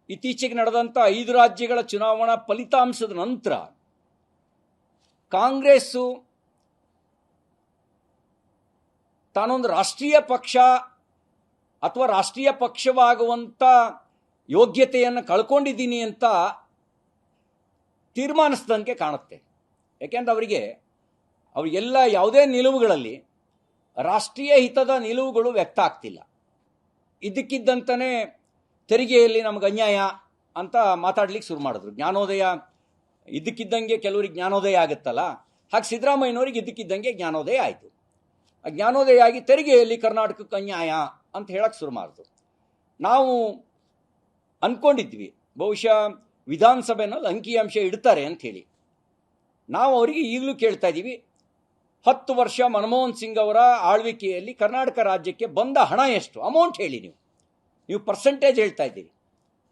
ಇತ್ತೀಚೆಗೆ ನಡೆದಂಥ 5 ರಾಜ್ಯಗಳ ಚುನಾವಣಾ ಫಲಿತಾಂಶದ ನಂತರ ಕಾಂಗ್ರೆಸ್ಸು ತಾನೊಂದು ರಾಷ್ಟ್ರೀಯ ಪಕ್ಷ ಅಥವಾ ರಾಷ್ಟ್ರೀಯ ಪಕ್ಷವಾಗುವಂಥ ಯೋಗ್ಯತೆಯನ್ನು ಕಳ್ಕೊಂಡಿದ್ದೀನಿ ಅಂತ ತೀರ್ಮಾನಿಸಿದಂತೆ ಕಾಣುತ್ತೆ. ಯಾಕೆಂದ್ರೆ ಅವರಿಗೆಲ್ಲ ಯಾವುದೇ ನಿಲುವುಗಳಲ್ಲಿ ರಾಷ್ಟ್ರೀಯ ಹಿತದ ನಿಲುವುಗಳು ವ್ಯಕ್ತ ಆಗ್ತಿಲ್ಲ. ಇದ್ದಕ್ಕಿದ್ದಂತನೇ ತೆರಿಗೆಯಲ್ಲಿ ನಮಗೆ ಅನ್ಯಾಯ ಅಂತ ಮಾತಾಡ್ಲಿಕ್ಕೆ ಶುರು ಮಾಡಿದ್ರು. ಜ್ಞಾನೋದಯ ಇದ್ದಕ್ಕಿದ್ದಂಗೆ ಕೆಲವರಿಗೆ ಜ್ಞಾನೋದಯ ಆಗುತ್ತಲ್ಲ, ಹಾಗೆ ಸಿದ್ದರಾಮಯ್ಯನವ್ರಿಗೆ ಇದ್ದಕ್ಕಿದ್ದಂಗೆ ಜ್ಞಾನೋದಯ ಆಯಿತು. ಆ ಜ್ಞಾನೋದಯ ಆಗಿ ತೆರಿಗೆಯಲ್ಲಿ ಕರ್ನಾಟಕಕ್ಕೆ ಅನ್ಯಾಯ ಅಂತ ಹೇಳಕ್ಕೆ ಶುರು ಮಾಡಿದ್ರು. ನಾವು ಅಂದ್ಕೊಂಡಿದ್ವಿ ಬಹುಶಃ ವಿಧಾನಸಭೆನಲ್ಲಿ ಅಂಕಿಅಂಶ ಇಡ್ತಾರೆ ಅಂಥೇಳಿ. ನಾವು ಅವರಿಗೆ ಈಗಲೂ ಕೇಳ್ತಾ ಇದ್ದೀವಿ, 10 ವರ್ಷ ಮನಮೋಹನ್ ಸಿಂಗ್ ಅವರ ಆಳ್ವಿಕೆಯಲ್ಲಿ ಕರ್ನಾಟಕ ರಾಜ್ಯಕ್ಕೆ ಬಂದ ಹಣ ಎಷ್ಟು? ಅಮೌಂಟ್ ಹೇಳಿ. ನೀವು ಪರ್ಸೆಂಟೇಜ್ ಹೇಳ್ತಾ ಇದ್ದೀರಿ,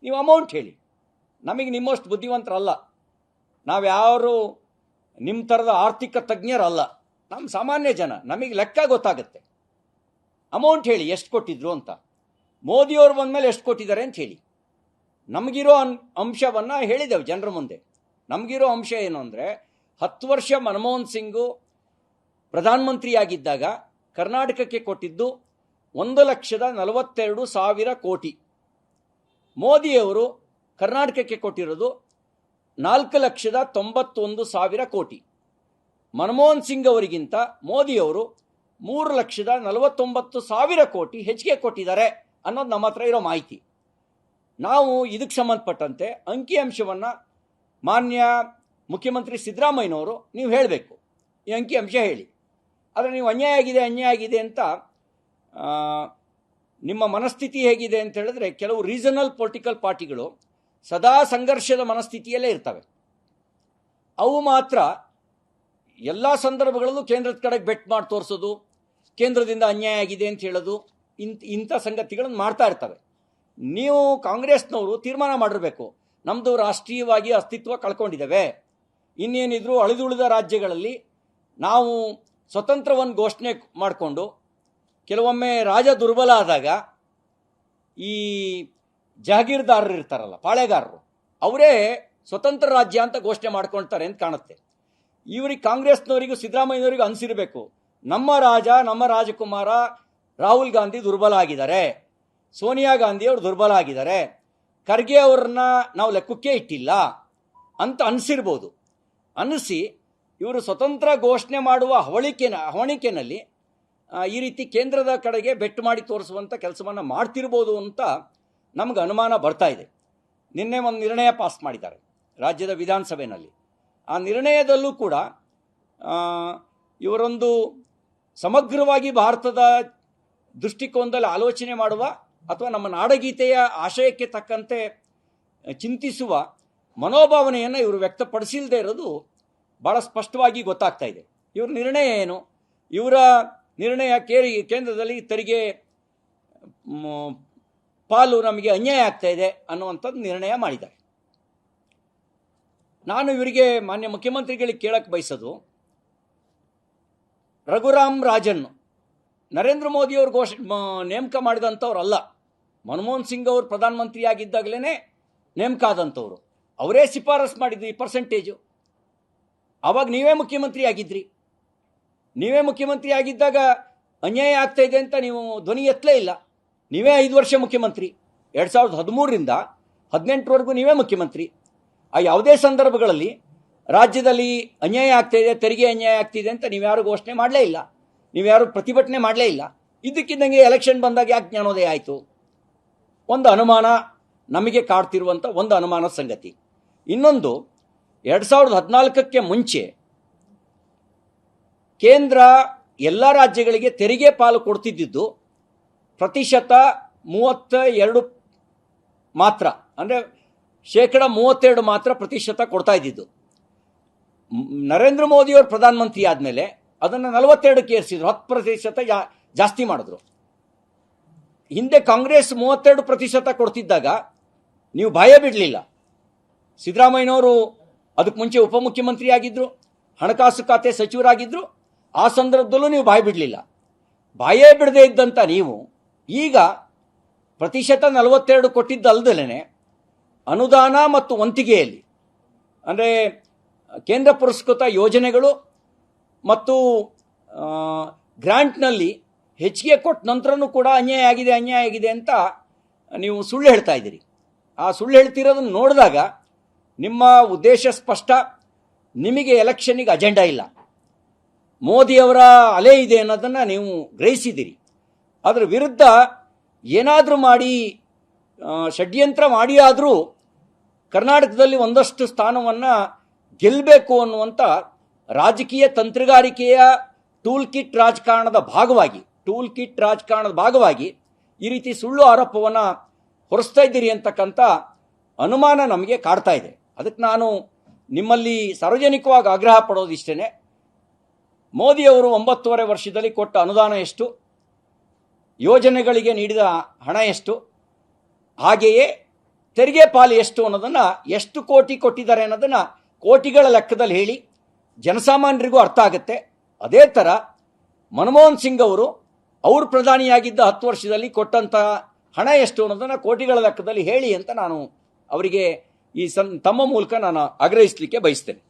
ನೀವು ಅಮೌಂಟ್ ಹೇಳಿ. ನಮಗೆ ನಿಮ್ಮಷ್ಟು ಬುದ್ಧಿವಂತರಲ್ಲ, ನಾವ್ಯಾರು ನಿಮ್ಮ ಥರದ ಆರ್ಥಿಕ ತಜ್ಞರಲ್ಲ, ನಮ್ಮ ಸಾಮಾನ್ಯ ಜನ, ನಮಗೆ ಲೆಕ್ಕ ಗೊತ್ತಾಗುತ್ತೆ. ಅಮೌಂಟ್ ಹೇಳಿ ಎಷ್ಟು ಕೊಟ್ಟಿದ್ರು ಅಂತ. ಮೋದಿಯವರು ಬಂದ ಮೇಲೆ ಎಷ್ಟು ಕೊಟ್ಟಿದ್ದಾರೆ ಅಂತ ಹೇಳಿ. ನಮಗಿರೋ ಅಂಶವನ್ನು ಹೇಳಿದೆವು ಜನರ ಮುಂದೆ. ನಮಗಿರೋ ಅಂಶ ಏನು ಅಂದರೆ, 10 ವರ್ಷ ಮನಮೋಹನ್ ಸಿಂಗು ಪ್ರಧಾನಮಂತ್ರಿಯಾಗಿದ್ದಾಗ ಕರ್ನಾಟಕಕ್ಕೆ ಕೊಟ್ಟಿದ್ದು 1,42,000 ಕೋಟಿ. ಮೋದಿಯವರು ಕರ್ನಾಟಕಕ್ಕೆ ಕೊಟ್ಟಿರೋದು 4,91,000 ಕೋಟಿ. ಮನಮೋಹನ್ ಸಿಂಗ್ ಅವರಿಗಿಂತ ಮೋದಿಯವರು 3,49,000 ಕೋಟಿ ಹೆಚ್ಚಿಗೆ ಕೊಟ್ಟಿದ್ದಾರೆ ಅನ್ನೋದು ನಮ್ಮ ಹತ್ರ ಇರೋ ಮಾಹಿತಿ. ನಾವು ಇದಕ್ಕೆ ಸಂಬಂಧಪಟ್ಟಂತೆ ಅಂಕಿಅಂಶವನ್ನು ಮಾನ್ಯ ಮುಖ್ಯಮಂತ್ರಿ ಸಿದ್ದರಾಮಯ್ಯನವರು ನೀವು ಹೇಳಬೇಕು, ಈ ಅಂಕಿಅಂಶ ಹೇಳಿ. ಆದರೆ ನೀವು ಅನ್ಯಾಯ ಆಗಿದೆ ಅಂತ ನಿಮ್ಮ ಮನಸ್ಥಿತಿ ಹೇಗಿದೆ ಅಂತ ಹೇಳಿದ್ರೆ, ಕೆಲವು ರೀಜನಲ್ ಪೊಲಿಟಿಕಲ್ ಪಾರ್ಟಿಗಳು ಸದಾ ಸಂಘರ್ಷದ ಮನಸ್ಥಿತಿಯಲ್ಲೇ ಇರ್ತವೆ. ಅವು ಮಾತ್ರ ಎಲ್ಲ ಸಂದರ್ಭಗಳಲ್ಲೂ ಕೇಂದ್ರದ ಕಡೆಗೆ ಬೆಟ್ ಮಾಡಿ ತೋರಿಸೋದು, ಕೇಂದ್ರದಿಂದ ಅನ್ಯಾಯ ಆಗಿದೆ ಅಂತ ಹೇಳೋದು, ಇಂಥ ಸಂಗತಿಗಳನ್ನು ಮಾಡ್ತಾ ಇರ್ತವೆ. ನೀವು ಕಾಂಗ್ರೆಸ್ನವರು ತೀರ್ಮಾನ ಮಾಡಿರಬೇಕು, ನಮ್ಮದು ರಾಷ್ಟ್ರೀಯವಾಗಿ ಅಸ್ತಿತ್ವ ಕಳ್ಕೊಂಡಿದ್ದೇವೆ, ಇನ್ನೇನಿದ್ರು ಅಳಿದುಳಿದ ರಾಜ್ಯಗಳಲ್ಲಿ ನಾವು ಸ್ವತಂತ್ರವನ್ನು ಘೋಷಣೆ ಮಾಡಿಕೊಂಡು ಕೆಲವೊಮ್ಮೆ ರಾಜ ದುರ್ಬಲ ಆದಾಗ ಈ ಜಾಗೀರ್ದಾರರು ಇರ್ತಾರಲ್ಲ, ಪಾಳೆಗಾರರು, ಅವರೇ ಸ್ವತಂತ್ರ ರಾಜ್ಯ ಅಂತ ಘೋಷಣೆ ಮಾಡ್ಕೊಳ್ತಾರೆ ಅಂತ ಕಾಣುತ್ತೆ. ಇವರಿಗೆ ಕಾಂಗ್ರೆಸ್ನವರಿಗೂ ಸಿದ್ದರಾಮಯ್ಯನವರಿಗೂ ಅನಿಸಿರಬೇಕು, ನಮ್ಮ ರಾಜ, ನಮ್ಮ ರಾಜಕುಮಾರ ರಾಹುಲ್ ಗಾಂಧಿ ದುರ್ಬಲ ಆಗಿದ್ದಾರೆ, ಸೋನಿಯಾ ಗಾಂಧಿ ಅವರು ದುರ್ಬಲ ಆಗಿದ್ದಾರೆ, ಖರ್ಗೆ ಅವ್ರನ್ನ ನಾವು ಲೆಕ್ಕಕ್ಕೆ ಇಟ್ಟಿಲ್ಲ ಅಂತ ಅನಿಸಿರ್ಬೋದು. ಅನಿಸಿ ಇವರು ಸ್ವತಂತ್ರ ಘೋಷಣೆ ಮಾಡುವ ಹವಣಿಕೆನಲ್ಲಿ ಈ ರೀತಿ ಕೇಂದ್ರದ ಕಡೆಗೆ ಬೆಟ್ಟು ಮಾಡಿ ತೋರಿಸುವಂಥ ಕೆಲಸವನ್ನು ಮಾಡ್ತಿರ್ಬೋದು ಅಂತ ನಮಗೆ ಅನುಮಾನ ಬರ್ತಾ ಇದೆ. ನಿನ್ನೆ ಒಂದು ನಿರ್ಣಯ ಪಾಸ್ ಮಾಡಿದ್ದಾರೆ ರಾಜ್ಯದ ವಿಧಾನಸಭೆಯಲ್ಲಿ. ಆ ನಿರ್ಣಯದಲ್ಲೂ ಕೂಡ ಇವರೊಂದು ಸಮಗ್ರವಾಗಿ ಭಾರತದ ದೃಷ್ಟಿಕೋನದಲ್ಲಿ ಆಲೋಚನೆ ಮಾಡುವ ಅಥವಾ ನಮ್ಮ ನಾಡಗೀತೆಯ ಆಶಯಕ್ಕೆ ತಕ್ಕಂತೆ ಚಿಂತಿಸುವ ಮನೋಭಾವನೆಯನ್ನು ಇವರು ವ್ಯಕ್ತಪಡಿಸಿಲ್ಲದೆ ಇರೋದು ಭಾಳ ಸ್ಪಷ್ಟವಾಗಿ ಗೊತ್ತಾಗ್ತಾ ಇದೆ. ಇವ್ರ ನಿರ್ಣಯ ಏನು? ಇವರ ನಿರ್ಣಯ ಕೇಂದ್ರದಲ್ಲಿ ತೆರಿಗೆ ಪಾಲು ನಮಗೆ ಅನ್ಯಾಯ ಆಗ್ತಾ ಇದೆ ಅನ್ನುವಂಥದ್ದು ನಿರ್ಣಯ ಮಾಡಿದ್ದಾರೆ. ನಾನು ಇವರಿಗೆ ಮಾನ್ಯ ಮುಖ್ಯಮಂತ್ರಿಗಳಿಗೆ ಕೇಳಕ್ಕೆ ಬಯಸೋದು, ರಘುರಾಮ್ ರಾಜನ್ ನರೇಂದ್ರ ಮೋದಿಯವರು ನೇಮಕ ಮಾಡಿದಂಥವ್ರಲ್ಲ. ಮನಮೋಹನ್ ಸಿಂಗ್ ಅವರು ಪ್ರಧಾನಮಂತ್ರಿಯಾಗಿದ್ದಾಗಲೇ ನೇಮಕ ಆದಂಥವ್ರು. ಅವರೇ ಶಿಫಾರಸು ಮಾಡಿದ್ದು ಈ ಪರ್ಸೆಂಟೇಜು. ಆವಾಗ ನೀವೇ ಮುಖ್ಯಮಂತ್ರಿ ಆಗಿದ್ರಿ. ನೀವೇ ಮುಖ್ಯಮಂತ್ರಿ ಆಗಿದ್ದಾಗ ಅನ್ಯಾಯ ಆಗ್ತಾ ಇದೆ ಅಂತ ನೀವು ಧ್ವನಿ ಎತ್ತಲೇ ಇಲ್ಲ. ನೀವೇ 5 ವರ್ಷ ಮುಖ್ಯಮಂತ್ರಿ, 2013ರಿಂದ 2018ವರೆಗೂ ನೀವೇ ಮುಖ್ಯಮಂತ್ರಿ. ಆ ಯಾವುದೇ ಸಂದರ್ಭಗಳಲ್ಲಿ ರಾಜ್ಯದಲ್ಲಿ ಅನ್ಯಾಯ ಆಗ್ತಾ ಇದೆ, ತೆರಿಗೆ ಅನ್ಯಾಯ ಆಗ್ತಿದೆ ಅಂತ ನೀವ್ಯಾರು ಘೋಷಣೆ ಮಾಡಲೇ ಇಲ್ಲ, ನೀವ್ಯಾರು ಪ್ರತಿಭಟನೆ ಮಾಡಲೇ ಇಲ್ಲ. ಇದಕ್ಕಿದ್ದಂಗೆ ಎಲೆಕ್ಷನ್ ಬಂದಾಗ ಯಾಕೆ ಜ್ಞಾನೋದಯ ಆಯಿತು? ಒಂದು ಅನುಮಾನ ನಮಗೆ ಕಾಡ್ತಿರುವಂಥ ಒಂದು ಅನುಮಾನದ ಸಂಗತಿ. ಇನ್ನೊಂದು, 2014ಕ್ಕೆ ಮುಂಚೆ ಕೇಂದ್ರ ಎಲ್ಲ ರಾಜ್ಯಗಳಿಗೆ ತೆರಿಗೆ ಪಾಲು ಕೊಡ್ತಿದ್ದು 32% ಮಾತ್ರ, ಅಂದರೆ 32% ಮಾತ್ರ ಪ್ರತಿಶತ ಕೊಡ್ತಾ ಇದ್ದಿದ್ದು. ನರೇಂದ್ರ ಮೋದಿಯವರು ಪ್ರಧಾನಮಂತ್ರಿ ಆದಮೇಲೆ ಅದನ್ನು 42ಕ್ಕೆ ಏರಿಸಿದ್ರು, 10% ಜಾಸ್ತಿ ಮಾಡಿದ್ರು. ಹಿಂದೆ ಕಾಂಗ್ರೆಸ್ 32% ಕೊಡ್ತಿದ್ದಾಗ ನೀವು ಭಯ ಬಿಡಲಿಲ್ಲ. ಸಿದ್ದರಾಮಯ್ಯನವರು ಅದಕ್ಕೆ ಮುಂಚೆ ಉಪಮುಖ್ಯಮಂತ್ರಿ ಆಗಿದ್ದರು, ಹಣಕಾಸು ಖಾತೆ ಸಚಿವರಾಗಿದ್ದರು. ಆ ಸಂದರ್ಭದಲ್ಲೂ ನೀವು ಬಾಯಿ ಬಿಡಲಿಲ್ಲ. ಬಾಯೇ ಬಿಡದೆ ಇದ್ದಂಥ ನೀವು ಈಗ 42% ಕೊಟ್ಟಿದ್ದಲ್ದಲೇ ಅನುದಾನ ಮತ್ತು ವಂತಿಗೆಯಲ್ಲಿ ಅಂದರೆ ಕೇಂದ್ರ ಪುರಸ್ಕೃತ ಯೋಜನೆಗಳು ಮತ್ತು ಗ್ರ್ಯಾಂಟ್ನಲ್ಲಿ ಹೆಚ್ಚಿಗೆ ಕೊಟ್ಟ ನಂತರನೂ ಕೂಡ ಅನ್ಯಾಯ ಆಗಿದೆ ಅಂತ ನೀವು ಸುಳ್ಳು ಹೇಳ್ತಾ ಇದ್ದೀರಿ. ಆ ಸುಳ್ಳು ಹೇಳ್ತಿರೋದನ್ನು ನೋಡಿದಾಗ ನಿಮ್ಮ ಉದ್ದೇಶ ಸ್ಪಷ್ಟ. ನಿಮಗೆ ಎಲೆಕ್ಷನ್ನಿಗೆ ಅಜೆಂಡಾ ಇಲ್ಲ, ಮೋದಿಯವರ ಅಲೆ ಇದೆ ಅನ್ನೋದನ್ನು ನೀವು ಗ್ರಹಿಸಿದ್ದೀರಿ. ಅದರ ವಿರುದ್ಧ ಏನಾದರೂ ಮಾಡಿ ಷಡ್ಯಂತ್ರ ಮಾಡಿ ಆದರೂ ಕರ್ನಾಟಕದಲ್ಲಿ ಒಂದಷ್ಟು ಸ್ಥಾನವನ್ನು ಗೆಲ್ಲಬೇಕು ಅನ್ನುವಂಥ ರಾಜಕೀಯ ತಂತ್ರಗಾರಿಕೆಯ ಟೂಲ್ ಕಿಟ್ ರಾಜಕಾರಣದ ಭಾಗವಾಗಿ ಈ ರೀತಿ ಸುಳ್ಳು ಆರೋಪವನ್ನು ಹೊರಿಸ್ತಾ ಇದ್ದೀರಿ ಅಂತಕ್ಕಂಥ ಅನುಮಾನ ನಮಗೆ ಕಾಡ್ತಾ ಇದೆ. ಅದಕ್ಕೆ ನಾನು ನಿಮ್ಮಲ್ಲಿ ಸಾರ್ವಜನಿಕವಾಗಿ ಆಗ್ರಹ ಪಡೋದಿಷ್ಟೇ, ಮೋದಿಯವರು 9.5 ವರ್ಷದಲ್ಲಿ ಕೊಟ್ಟ ಅನುದಾನ ಎಷ್ಟು, ಯೋಜನೆಗಳಿಗೆ ನೀಡಿದ ಹಣ ಎಷ್ಟು, ಹಾಗೆಯೇ ತೆರಿಗೆ ಪಾಲು ಎಷ್ಟು ಅನ್ನೋದನ್ನು, ಎಷ್ಟು ಕೋಟಿ ಕೊಟ್ಟಿದ್ದಾರೆ ಅನ್ನೋದನ್ನು ಕೋಟಿಗಳ ಲೆಕ್ಕದಲ್ಲಿ ಹೇಳಿ ಜನಸಾಮಾನ್ಯರಿಗೂ ಅರ್ಥ ಆಗುತ್ತೆ. ಅದೇ ಥರ ಮನಮೋಹನ್ ಸಿಂಗ್ ಅವರು ಪ್ರಧಾನಿಯಾಗಿದ್ದ 10 ವರ್ಷದಲ್ಲಿ ಕೊಟ್ಟಂಥ ಹಣ ಎಷ್ಟು ಅನ್ನೋದನ್ನು ಕೋಟಿಗಳ ಲೆಕ್ಕದಲ್ಲಿ ಹೇಳಿ ಅಂತ ನಾನು ಅವರಿಗೆ ತಮ್ಮ ಮೂಲಕ ನಾನು ಆಗ್ರಹಿಸಲಿಕ್ಕೆ ಬಯಸ್ತೇನೆ.